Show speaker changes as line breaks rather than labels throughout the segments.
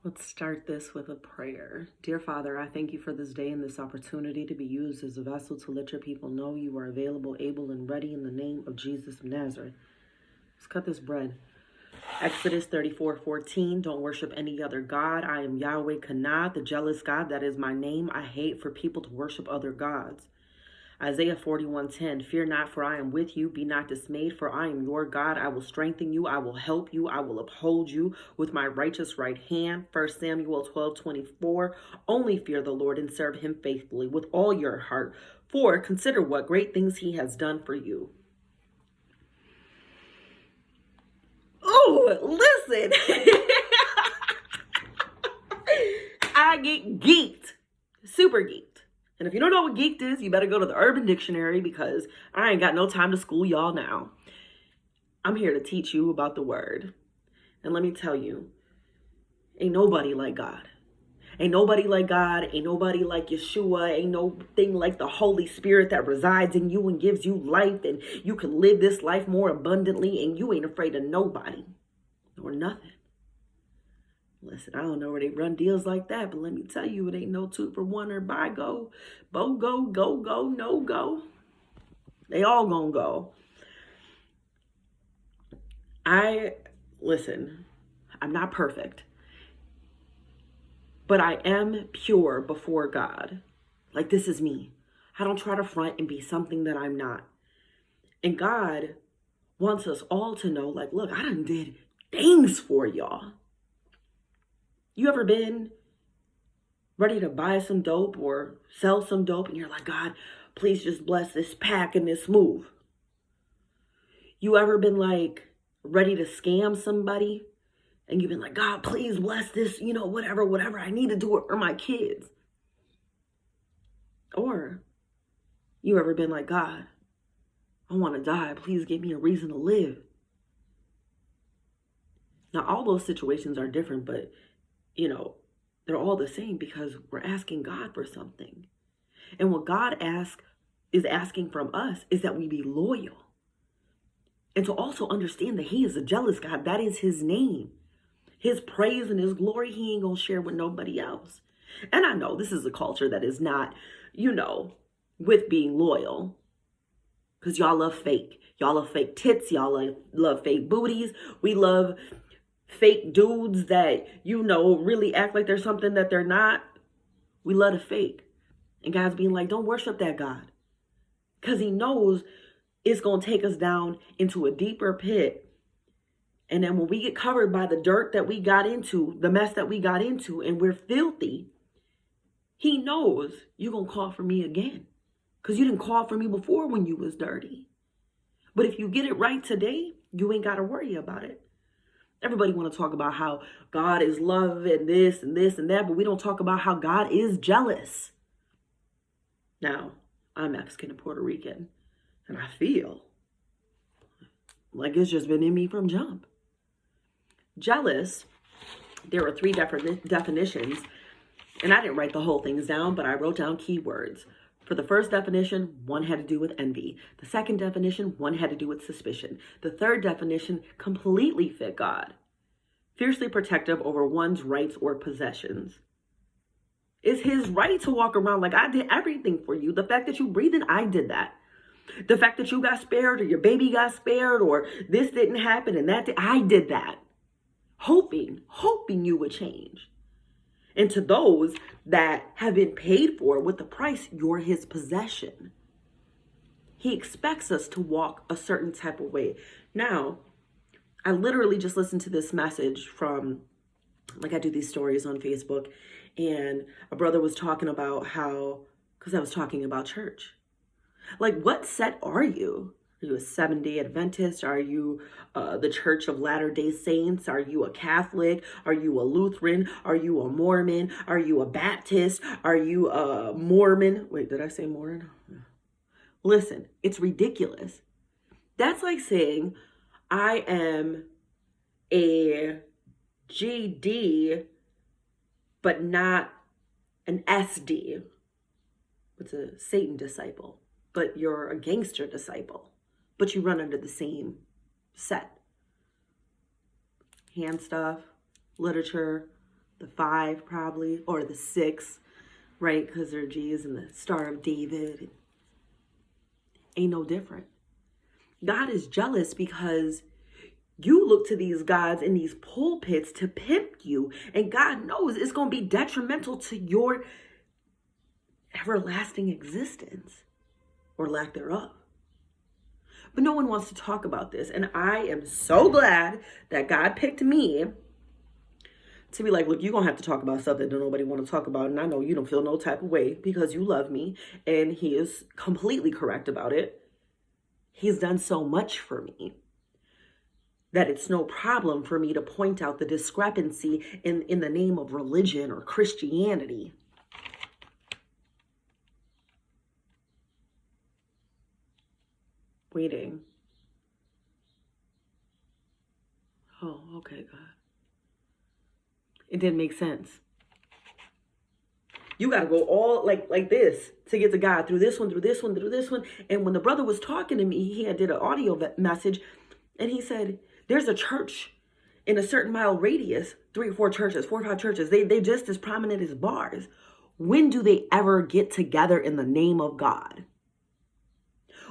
Let's start this with a prayer. Dear Father, I thank you for this day and this opportunity to be used as a vessel to let your people know you are available, able, and ready in the name of Jesus of Nazareth. Let's cut this bread. Exodus 34:14. Don't worship any other God. I am Yahweh Kanah, the jealous God. That is my name. I hate for people to worship other gods. Isaiah 41:10. Fear not, for I am with you. Be not dismayed, for I am your God. I will strengthen you. I will help you. I will uphold you with my righteous right hand. 1 Samuel 12:24. Only fear the Lord and serve him faithfully with all your heart. For consider what great things he has done for you. Oh, listen. I get geeked. Super geeked. And if you don't know what geeked is, you better go to the Urban Dictionary because I ain't got no time to school y'all now. I'm here to teach you about the word. And let me tell you, ain't nobody like God. Ain't nobody like God. Ain't nobody like Yeshua. Ain't no thing like the Holy Spirit that resides in you and gives you life. And you can live this life more abundantly and you ain't afraid of nobody or nothing. Listen, I don't know where they run deals like that, but let me tell you, it ain't no 2 for 1 or buy go, BOGO, go, no go. They all gonna go. Listen, I'm not perfect, but I am pure before God. Like, this is me. I don't try to front and be something that I'm not. And God wants us all to know, like, look, I done did things for y'all. You ever been ready to buy some dope or sell some dope and you're like, God, please just bless this pack and this move? You ever been like ready to scam somebody and you've been like, God, please bless this, whatever, I need to do it for my kids? Or you ever been like, God, I want to die, please give me a reason to live? Now, all those situations are different, but they're all the same because we're asking God for something. And what God is asking from us is that we be loyal. And to also understand that he is a jealous God. That is his name. His praise and his glory, he ain't going to share with nobody else. And I know this is a culture that is not, with being loyal. Because y'all love fake. Y'all love fake tits. Y'all love fake booties. We love fake dudes that, really act like they're something that they're not. We love to fake. And God's being like, don't worship that God. Because he knows it's going to take us down into a deeper pit. And then when we get covered by the dirt that we got into, the mess that we got into, and we're filthy, he knows you're going to call for me again. Because you didn't call for me before when you was dirty. But if you get it right today, you ain't got to worry about it. Everybody want to talk about how God is love and this and this and that, but we don't talk about how God is jealous. Now, I'm Mexican and Puerto Rican, and I feel like it's just been in me from jump. Jealous, there are 3 different definitions, and I didn't write the whole things down, but I wrote down keywords. For the first definition, one had to do with envy. The second definition, one had to do with suspicion. The third definition completely fit God. Fiercely protective over one's rights or possessions. It's his right to walk around like, I did everything for you. The fact that you breathing, I did that. The fact that you got spared or your baby got spared or this didn't happen and I did that. Hoping you would change. And to those that have been paid for with the price, you're his possession. He expects us to walk a certain type of way. Now, I literally just listened to this message from, I do these stories on Facebook, and a brother was talking about because I was talking about church. Like, what set are you? Are you a 7-day Adventist? Are you the Church of Latter-day Saints? Are you a Catholic? Are you a Lutheran? Are you a Mormon? Are you a Baptist? Are you a Mormon? Wait, did I say Mormon? Listen, it's ridiculous. That's like saying I am a GD, but not an SD. It's a Satan disciple, but you're a gangster disciple. But you run under the same set. Hand stuff, literature, the 5 probably, or the 6, right? Because they're G's and the Star of David. Ain't no different. God is jealous because you look to these gods in these pulpits to pimp you, and God knows it's going to be detrimental to your everlasting existence or lack thereof. But no one wants to talk about this, and I am so glad that God picked me to be like, look, you're going to have to talk about stuff that nobody want to talk about, and I know you don't feel no type of way because you love me, and he is completely correct about it. He's done so much for me that it's no problem for me to point out the discrepancy in the name of religion or Christianity. Waiting. Oh, okay, God. It didn't make sense. You got to go all like this to get to God, through this one, through this one, through this one. And when the brother was talking to me, he had did an audio message, and he said, there's a church in a certain mile radius, 3 or 4 churches, 4 or 5 churches. They just as prominent as bars. When do they ever get together in the name of God?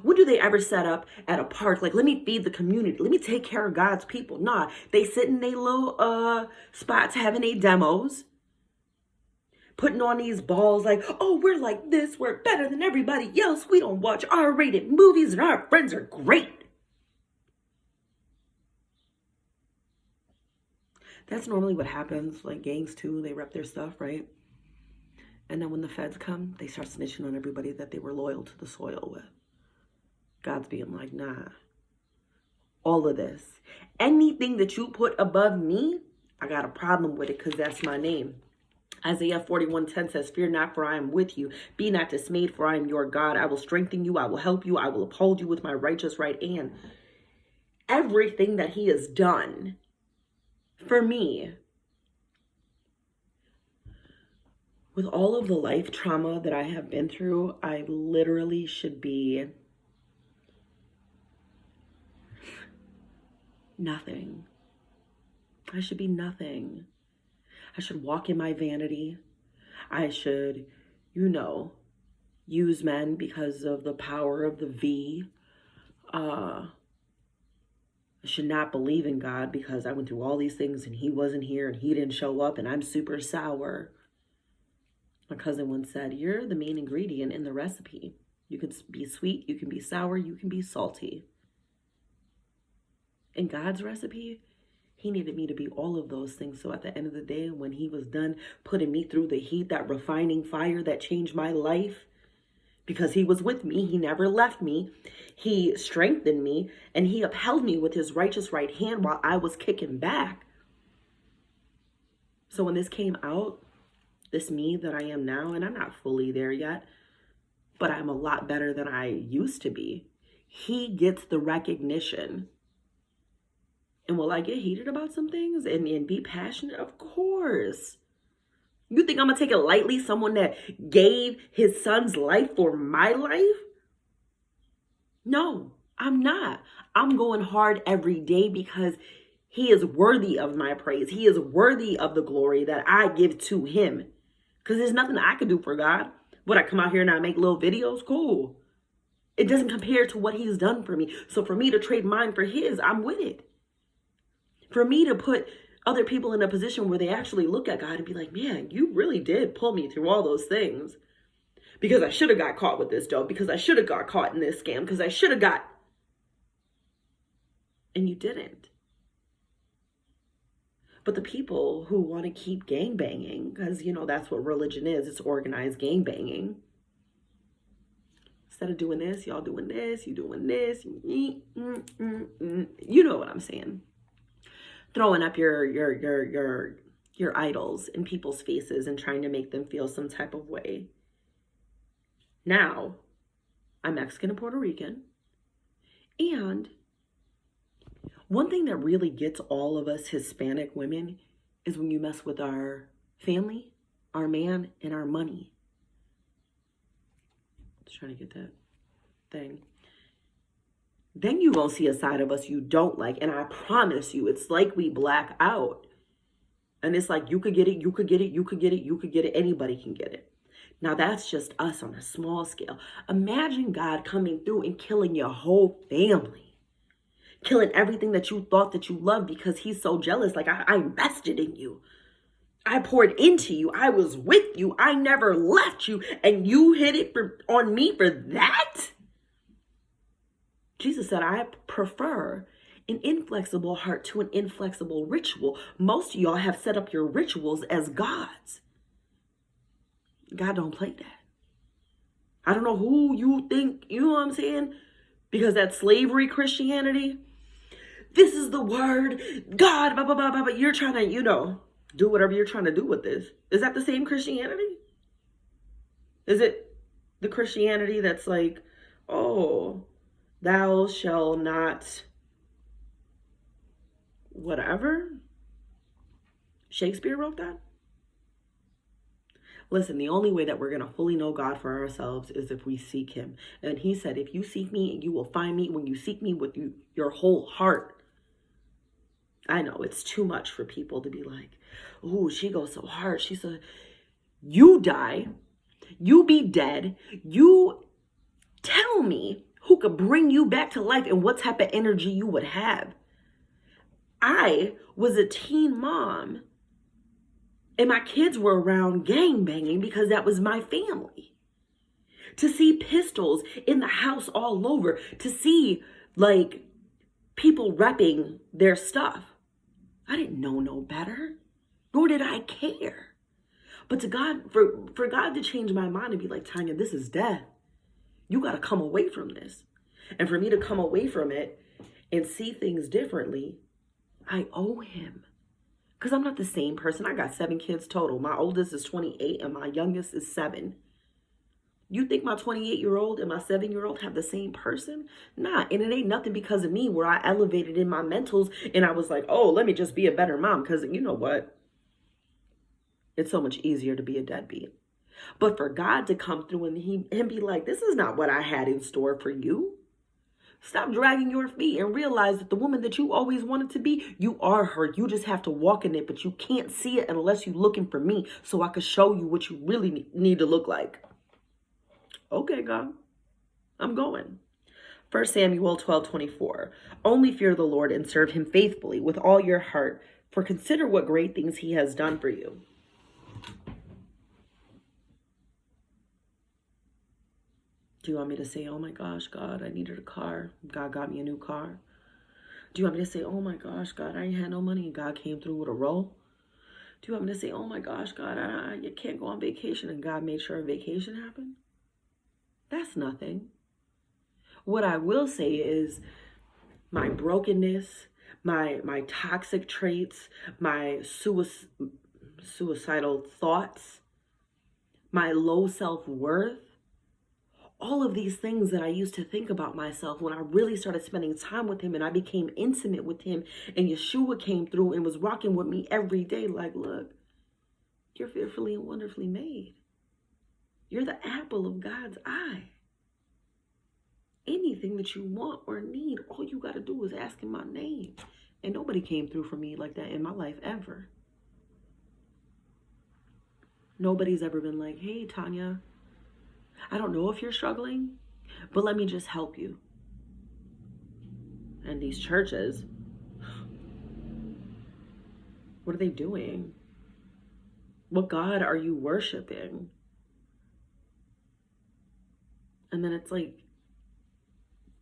When do they ever set up at a park, like, let me feed the community, let me take care of God's people? Nah, they sit in their little spots having their demos, putting on these balls like, oh, we're like this, we're better than everybody else, we don't watch R-rated movies, and our friends are great. That's normally what happens, like gangs too, they rep their stuff, right? And then when the feds come, they start snitching on everybody that they were loyal to the soil with. God's being like, nah, all of this, anything that you put above me, I got a problem with it because that's my name. Isaiah 41:10 says, fear not, for I am with you. Be not dismayed, for I am your God. I will strengthen you. I will help you. I will uphold you with my righteous right hand. Everything that he has done for me, with all of the life trauma that I have been through, I literally should be nothing. I should be nothing. I should walk in my vanity. I should, use men because of the power of the V. I should not believe in God because I went through all these things and he wasn't here and he didn't show up and I'm super sour. My cousin once said, you're the main ingredient in the recipe. You can be sweet, you can be sour, you can be salty. In God's recipe, he needed me to be all of those things. So at the end of the day, when he was done putting me through the heat, that refining fire that changed my life, because he was with me, he never left me, he strengthened me, and he upheld me with his righteous right hand while I was kicking back. So when this came out, this me that I am now, and I'm not fully there yet, but I'm a lot better than I used to be. He gets the recognition. And will I get heated about some things and be passionate? Of course. You think I'm going to take it lightly? Someone that gave his son's life for my life? No, I'm not. I'm going hard every day because he is worthy of my praise. He is worthy of the glory that I give to him. Because there's nothing I can do for God. Would I come out here and I make little videos? Cool. It doesn't compare to what he's done for me. So for me to trade mine for his, I'm with it. For me to put other people in a position where they actually look at God and be like, man, you really did pull me through all those things. Because I should have got caught with this dope. Because I should have got caught in this scam. Because I should have got. And you didn't. But the people who want to keep gangbanging, because, that's what religion is. It's organized gangbanging. Instead of doing this, y'all doing this, you doing this. You know what I'm saying. Throwing up your idols in people's faces and trying to make them feel some type of way. Now, I'm Mexican and Puerto Rican. And one thing that really gets all of us Hispanic women is when you mess with our family, our man, and our money. Just trying to get that thing. Then you gonna see a side of us you don't like. And I promise you, it's like we black out. And it's like, you could get it, you could get it, you could get it, you could get it. Anybody can get it. Now that's just us on a small scale. Imagine God coming through and killing your whole family. Killing everything that you thought that you loved because he's so jealous. Like, I invested in you. I poured into you. I was with you. I never left you. And you hit it on me for that? Jesus said, I prefer an inflexible heart to an inflexible ritual. Most of y'all have set up your rituals as gods. God don't play that. I don't know who you think, you know what I'm saying? Because that slavery Christianity, this is the word, God, blah, blah, blah, blah, but you're trying to, do whatever you're trying to do with this. Is that the same Christianity? Is it the Christianity that's like, oh, thou shall not, whatever? Shakespeare wrote that? Listen, the only way that we're going to fully know God for ourselves is if we seek him. And he said, if you seek me, you will find me when you seek me with your whole heart. I know it's too much for people to be like, ooh, she goes so hard. She said, you die, you be dead, you tell me who could bring you back to life and what type of energy you would have. I was a teen mom and my kids were around gang banging because that was my family. To see pistols in the house all over, to see like people repping their stuff. I didn't know no better, nor did I care. But to God, for God to change my mind and be like, Tanya, this is death. You got to come away from this. And for me to come away from it and see things differently, I owe him. Because I'm not the same person. I got 7 kids total. My oldest is 28 and my youngest is 7. You think my 28-year-old and my 7-year-old have the same person? Nah, and it ain't nothing because of me where I elevated in my mentals and I was like, oh, let me just be a better mom. Because you know what? It's so much easier to be a deadbeat. But for God to come through and be like, this is not what I had in store for you. Stop dragging your feet and realize that the woman that you always wanted to be, you are her. You just have to walk in it, but you can't see it unless you're looking for me so I could show you what you really need to look like. Okay, God, I'm going. 1 Samuel 12:24. Only fear the Lord and serve him faithfully with all your heart, for consider what great things he has done for you. Do you want me to say, oh my gosh, God, I needed a car. God got me a new car. Do you want me to say, oh my gosh, God, I ain't had no money and God came through with a roll? Do you want me to say, oh my gosh, God, you can't go on vacation and God made sure a vacation happened? That's nothing. What I will say is my brokenness, my toxic traits, my suicidal thoughts, my low self-worth, all of these things that I used to think about myself when I really started spending time with him and I became intimate with him and Yeshua came through and was rocking with me every day. Like, look, you're fearfully and wonderfully made. You're the apple of God's eye. Anything that you want or need, all you got to do is ask in my name. And nobody came through for me like that in my life ever. Nobody's ever been like, hey, Tanya, I don't know if you're struggling, but let me just help you. And these churches, what are they doing? What God are you worshiping? And then it's like,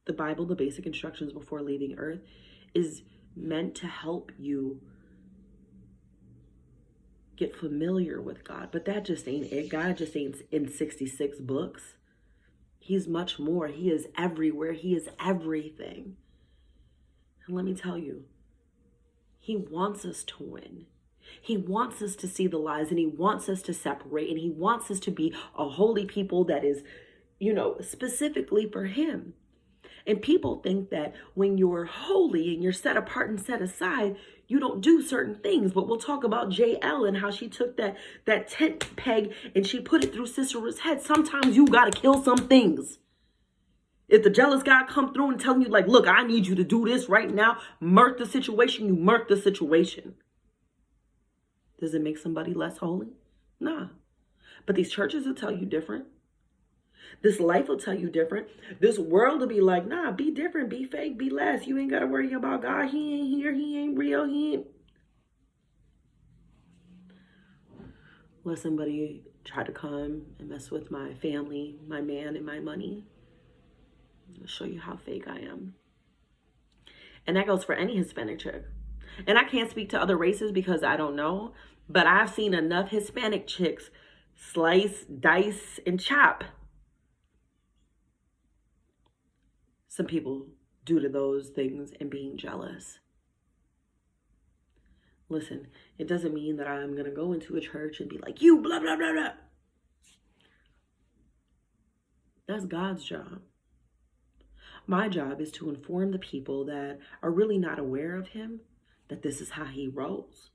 the Bible, the basic instructions before leaving earth, is meant to help you get familiar with God. But that just ain't it. God just ain't in 66 books. He's much more. He is everywhere. He is everything. And let me tell you, he wants us to win. He wants us to see the lies and he wants us to separate and he wants us to be a holy people that is, specifically for him. And people think that when you're holy and you're set apart and set aside, you don't do certain things. But we'll talk about JL and how she took that tent peg and she put it through Sisera's head. Sometimes you got to kill some things. If the jealous guy come through and telling you like, look, I need you to do this right now, murk the situation, you murk the situation. Does it make somebody less holy? Nah. But these churches will tell you different. This life will tell you different. This world will be like, nah, be different, be fake, be less. You ain't got to worry about God. He ain't here. He ain't real. He ain't. Let somebody try to come and mess with my family, my man, and my money. I'll show you how fake I am. And that goes for any Hispanic chick. And I can't speak to other races because I don't know. But I've seen enough Hispanic chicks slice, dice, and chop some people due to those things and being jealous. Listen, it doesn't mean that I'm going to go into a church and be like, you blah, blah, blah, blah. That's God's job. My job is to inform the people that are really not aware of him that this is how he rolls.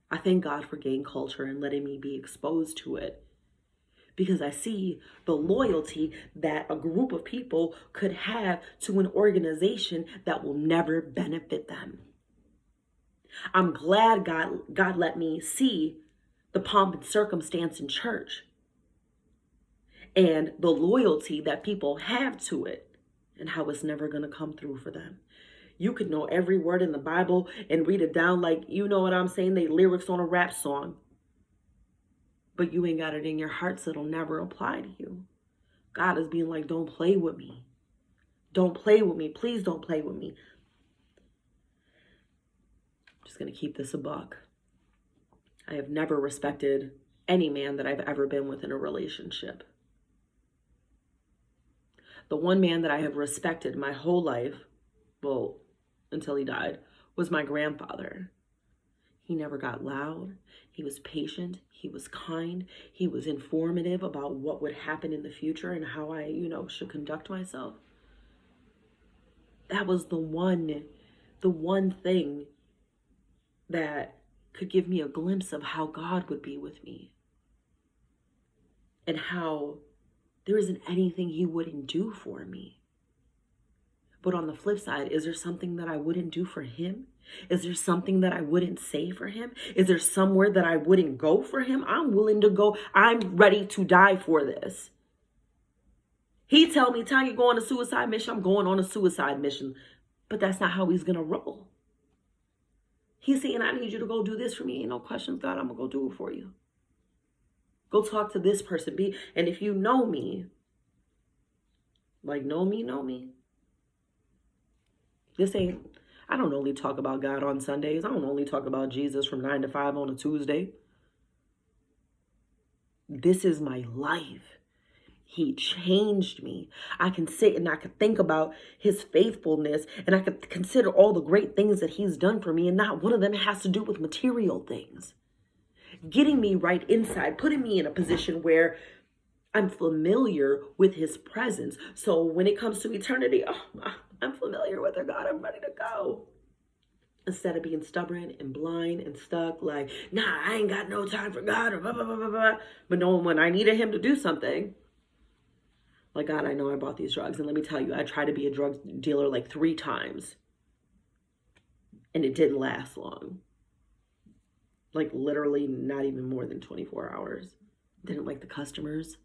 I thank God for gang culture and letting me be exposed to it, because I see the loyalty that a group of people could have to an organization that will never benefit them. I'm glad God let me see the pomp and circumstance in church and the loyalty that people have to it and how it's never going to come through for them. You could know every word in the Bible and read it down like, you know what I'm saying, they lyrics on a rap song. But you ain't got it in your heart, so it'll never apply to you. God is being like, don't play with me. Don't play with me. Please don't play with me. I'm just going to keep this a buck. I have never respected any man that I've ever been with in a relationship. The one man that I have respected my whole life, well, until he died, was my grandfather. He never got loud. He was patient. He was kind. He was informative about what would happen in the future and how I, should conduct myself. That was the one thing that could give me a glimpse of how God would be with me and how there isn't anything he wouldn't do for me. But on the flip side, is there something that I wouldn't do for him? Is there something that I wouldn't say for him? Is there somewhere that I wouldn't go for him? I'm willing to go. I'm ready to die for this. He tell me, Tanya, go on a suicide mission. I'm going on a suicide mission. But that's not how he's going to roll. He's saying, I need you to go do this for me. Ain't no questions, God. I'm going to go do it for you. Go talk to this person. And if you know me, like know me. I don't only talk about God on Sundays. I don't only talk about Jesus from 9 to 5 on a Tuesday. This is my life. He changed me. I can sit and I can think about his faithfulness and I can consider all the great things that he's done for me. And not one of them has to do with material things. Getting me right inside, putting me in a position where I'm familiar with his presence. So when it comes to eternity, I'm familiar with her, God. I'm ready to go. Instead of being stubborn and blind and stuck, like, nah, I ain't got no time for God, or blah, blah, blah, blah, blah. But knowing when I needed him to do something, like, God, I know I bought these drugs. And let me tell you, I tried to be a drug dealer like 3 times. And it didn't last long. Like, literally not even more than 24 hours. Didn't like the customers.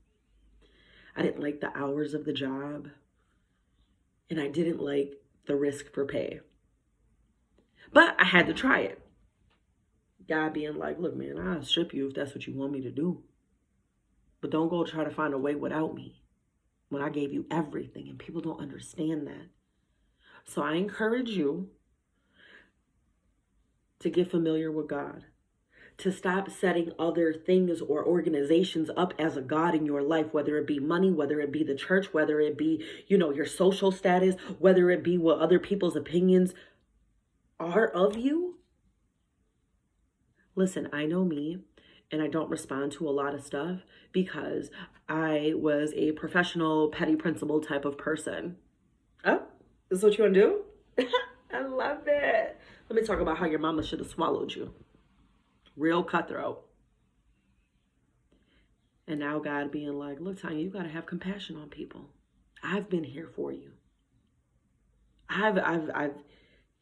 I didn't like the hours of the job. And I didn't like the risk for pay. But I had to try it. God being like, look, man, I'll strip you if that's what you want me to do. But don't go try to find a way without me when I gave you everything, and people don't understand that. So I encourage you to get familiar with God, to stop setting other things or organizations up as a God in your life, whether it be money, whether it be the church, whether it be, your social status, whether it be what other people's opinions are of you. Listen, I know me, and I don't respond to a lot of stuff because I was a professional petty principal type of person. Oh, this is what you want to do? I love it. Let me talk about how your mama should have swallowed you. Real cutthroat. And now God being like, look, Tanya, you got to have compassion on people. I've been here for you. I've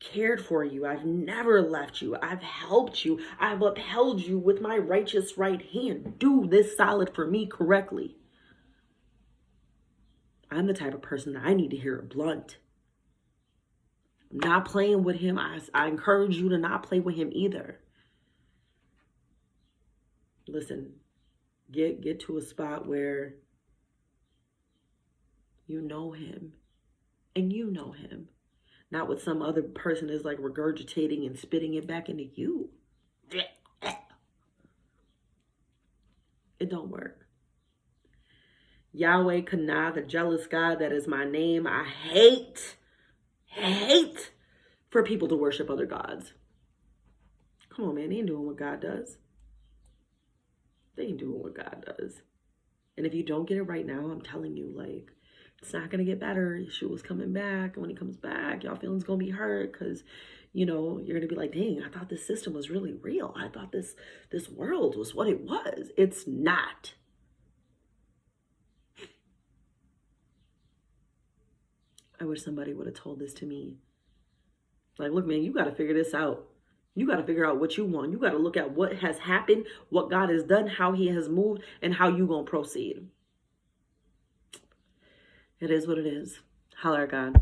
cared for you. I've never left you. I've helped you. I've upheld you with my righteous right hand. Do this solid for me correctly. I'm the type of person that I need to hear it blunt. I'm not playing with him. I encourage you to not play with him either. Listen, get to a spot where you know him and you know him. Not what some other person is like regurgitating and spitting it back into you. It don't work. Yahweh Kanah, the jealous God, that is my name. I hate for people to worship other gods. Come on, man. They ain't doing what God does. They ain't doing what God does. And if you don't get it right now, I'm telling you, like, it's not going to get better. Yeshua's coming back. And when he comes back, y'all feelings going to be hurt because, you know, you're going to be like, dang, I thought this system was really real. I thought this world was what it was. It's not. I wish somebody would have told this to me. Like, look, man, you got to figure this out. You got to figure out what you want. You got to look at what has happened, what God has done, how he has moved, and how you going to proceed. It is what it is. Holler at God.